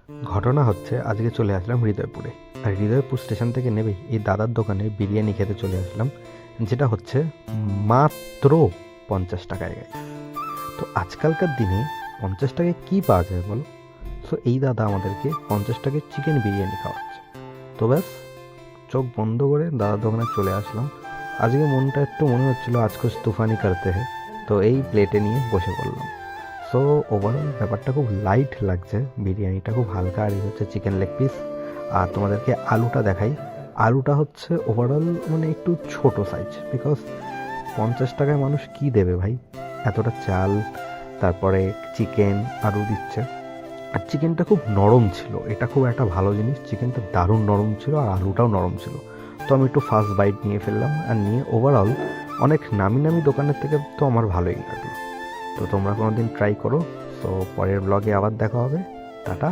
ঘটনা হচ্ছে আজকে চলে আসলাম হৃদয়পুরে। আর হৃদয়পুর স্টেশন থেকে নেবেই এই দাদার দোকানে বিরিয়ানি খেতে চলে আসলাম, যেটা হচ্ছে মাত্র 50 টাকায় গাইস। তো আজকালকার দিনে 50 টাকায় কী পাওয়া যায় বলো? সো এই দাদা আমাদেরকে 50 টাকায় চিকেন বিরিয়ানি খাওয়াচ্ছে। তো ব্যাস, চোখ বন্ধ করে দাদার দোকানে চলে আসলাম। আজকে মনটা একটু মনে হচ্ছিল আজ কুছ তুফানি করতে হে, তো এই প্লেটে নিয়ে বসে পড়লাম। সো ওভারঅল ব্যাপারটা খুব লাইট লাগছে, বিরিয়ানিটা খুব হালকা, আর এই হচ্ছে চিকেন লেগ পিস। আর তোমাদেরকে আলুটা দেখাই। আলুটা হচ্ছে ওভারঅল মানে একটু ছোট সাইজ, বিকজ 50 টাকায় মানুষ কি দেবে ভাই? এতটা চাল, তারপরে চিকেন আরও দিচ্ছে। আর চিকেনটা খুব নরম ছিল, এটা খুব একটা ভালো জিনিস, চিকেনটা দারুণ নরম ছিল আর আলুটাও নরম ছিল। তো আমি একটু ফার্স্ট বাইট নিয়ে ফেললাম, আর নিয়ে ওভারঅল অনেক নামি নামি দোকানের থেকে তো আমার ভালোই লাগলো। তো তোমরা কোনো দিন ট্রাই করো। তো পরের ব্লগে আবার দেখা হবে। টাটা।